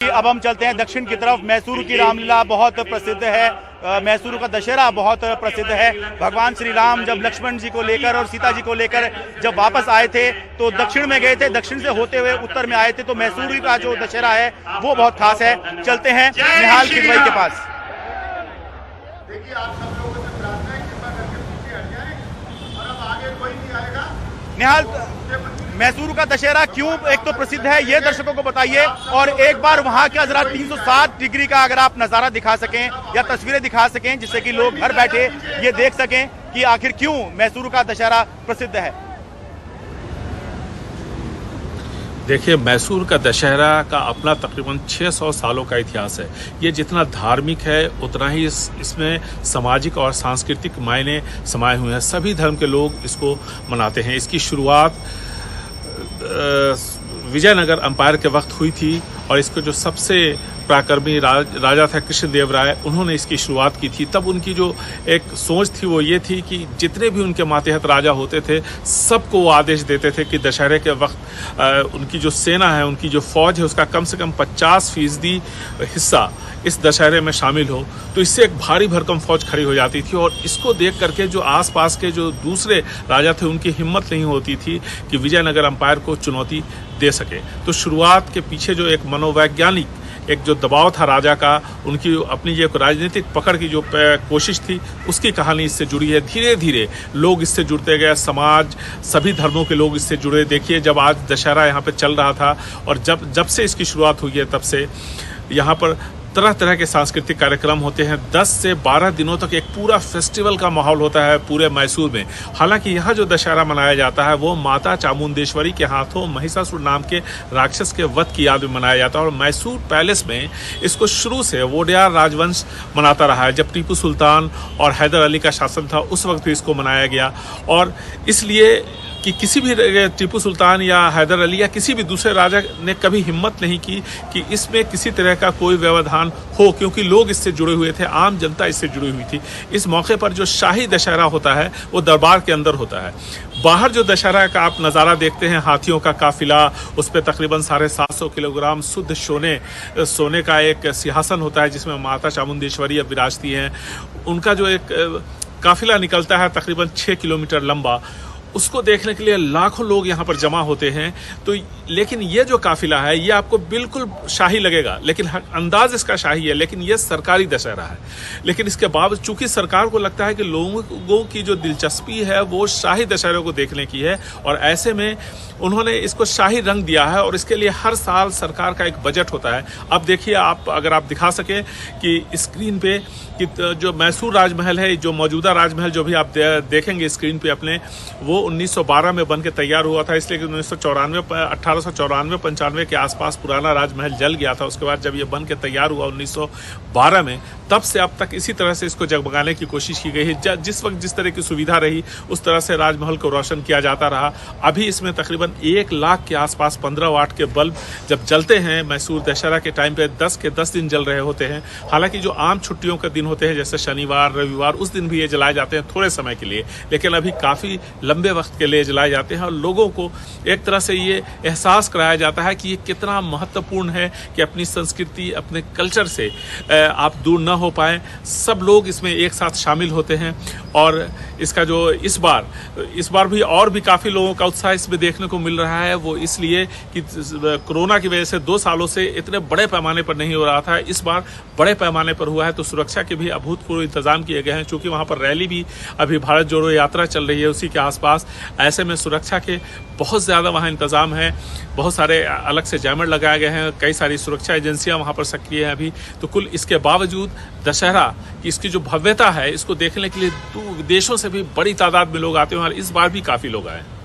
अब हम चलते हैं दक्षिण की तरफ। मैसूर की रामलीला बहुत प्रसिद्ध है, मैसूर का दशहरा बहुत प्रसिद्ध है। भगवान श्री राम जब लक्ष्मण जी को लेकर और सीता जी को लेकर जब वापस आए थे तो दक्षिण में गए थे, दक्षिण से होते हुए उत्तर में आए थे, तो मैसूर का जो दशहरा है वो बहुत खास है। चलते हैं निहाल किदवई के पास। देखिए, आप सब लोगों से प्रार्थना है, कृपा करके पीछे हट जाएं और अब आगे कोई नहीं आएगा। निहाल, मैसूर का दशहरा क्यों एक तो प्रसिद्ध है ये दर्शकों को बताइए, और एक बार वहां का जरा 360 डिग्री का अगर आप नजारा दिखा सकें या तस्वीरें दिखा सकें जिससे कि लोग घर बैठे ये देख सकें कि आखिर क्यों मैसूर का दशहरा प्रसिद्ध है। देखिए, मैसूर का दशहरा का अपना तकरीबन 600 सालों का इतिहास है। ये जितना धार्मिक है उतना ही इसमें सामाजिक और सांस्कृतिक मायने समाये हुए हैं। सभी धर्म के लोग इसको मनाते हैं। इसकी शुरुआत विजयनगर अंपायर के वक्त हुई थी और इसको जो सबसे पराक्रमी राजा था कृष्णदेव राय, उन्होंने इसकी शुरुआत की थी। तब उनकी जो एक सोच थी वो ये थी कि जितने भी उनके मातहत राजा होते थे सबको वो आदेश देते थे कि दशहरे के वक्त उनकी जो सेना है, उनकी जो फौज है, उसका कम से कम 50% हिस्सा इस दशहरे में शामिल हो। तो इससे एक भारी भरकम फौज खड़ी हो जाती थी और इसको देख करके जो आसपास के जो दूसरे राजा थे उनकी हिम्मत नहीं होती थी कि विजयनगर अंपायर को चुनौती दे सके। तो शुरुआत के पीछे जो एक मनोवैज्ञानिक एक जो दबाव था राजा का, उनकी अपनी जो राजनीतिक पकड़ की जो कोशिश थी, उसकी कहानी इससे जुड़ी है। धीरे धीरे लोग इससे जुड़ते गए, समाज, सभी धर्मों के लोग इससे जुड़े। देखिए, जब आज दशहरा यहाँ पे चल रहा था और जब से इसकी शुरुआत हुई है तब से यहाँ पर तरह तरह के सांस्कृतिक कार्यक्रम होते हैं। 10 से 12 दिनों तक एक पूरा फेस्टिवल का माहौल होता है पूरे मैसूर में। हालांकि यहाँ जो दशहरा मनाया जाता है वो माता चामुंडेश्वरी के हाथों महिषासुर नाम के राक्षस के वध की याद में मनाया जाता है। और मैसूर पैलेस में इसको शुरू से वोडेयार राजवंश मनाता रहा है। जब टीपू सुल्तान और हैदर अली का शासन था उस वक्त भी इसको मनाया गया। और इसलिए कि किसी भी टीपू सुल्तान या हैदर अली या किसी भी दूसरे राजा ने कभी हिम्मत नहीं की कि इसमें किसी तरह का कोई व्यवधान हो, क्योंकि लोग इससे जुड़े हुए थे, आम जनता इससे जुड़ी हुई थी। इस मौके पर जो शाही दशहरा होता है वो दरबार के अंदर होता है। बाहर जो दशहरा का आप नज़ारा देखते हैं, हाथियों का काफिला, उस पर तकरीबन 750 किलोग्राम शुद्ध सोने का एक सिंहासन होता है जिसमें माता चामुंडेश्वरी अब विराजती हैं। उनका जो एक काफिला निकलता है तकरीबन 6 किलोमीटर लंबा, उसको देखने के लिए लाखों लोग यहाँ पर जमा होते हैं। तो लेकिन ये जो काफिला है ये आपको बिल्कुल शाही लगेगा, लेकिन अंदाज इसका शाही है, लेकिन ये सरकारी दशहरा है। लेकिन इसके बावजूद चूंकि सरकार को लगता है कि लोगों की जो दिलचस्पी है वो शाही दशहरे को देखने की है, और ऐसे में उन्होंने इसको शाही रंग दिया है। और इसके लिए हर साल सरकार का एक बजट होता है। अब देखिए, अगर आप दिखा सकें कि स्क्रीन पे कि जो मैसूर राजमहल है, जो मौजूदा राजमहल जो भी आप देखेंगे स्क्रीन पे अपने, वो 1912 में बन के तैयार हुआ था। इसलिए कि 1894-95 के आसपास पुराना राजमहल जल गया था। उसके बाद जब ये बन के तैयार हुआ 1912 में, तब से अब तक इसी तरह से इसको जगमगाने की कोशिश की गई है। जिस वक्त जिस तरह की सुविधा रही उस तरह से राजमहल को रोशन किया जाता रहा। अभी इसमें तकरीबन 1 लाख के आसपास 15 वाट के बल्ब जब जलते हैं मैसूर दशहरा के टाइम पे 10 के 10 दिन जल रहे होते हैं। हालांकि जो आम छुट्टियों के दिन होते हैं जैसे शनिवार रविवार, उस दिन भी ये जलाए जाते हैं थोड़े समय के लिए, लेकिन अभी काफ़ी लंबे वक्त के लिए जलाए जाते हैं। और लोगों को एक तरह से ये एहसास कराया जाता है कि ये कितना महत्वपूर्ण है कि अपनी संस्कृति, अपने कल्चर से आप दूर न हो पाए। सब लोग इसमें एक साथ शामिल होते हैं। और इसका जो इस बार भी और भी काफ़ी लोगों का उत्साह इसमें देखने को मिल रहा है। वो इसलिए कि कोरोना की वजह से 2 सालों से इतने बड़े पैमाने पर नहीं हो रहा था, इस बार बड़े पैमाने पर हुआ है। तो सुरक्षा के भी अभूतपूर्व इंतजाम किए गए हैं। चूँकि वहाँ पर रैली भी अभी भारत जोड़ो यात्रा चल रही है उसी के आसपास, ऐसे में सुरक्षा के बहुत ज़्यादा वहाँ इंतजाम है। बहुत सारे अलग से जैमर लगाए गए हैं, कई सारी सुरक्षा एजेंसियाँ वहाँ पर सक्रिय हैं अभी। तो कुल इसके बावजूद दशहरा की इसकी जो भव्यता है इसको देखने के लिए विदेशों से भी बड़ी तादाद में लोग आते हैं और इस बार भी काफ़ी लोग आए हैं।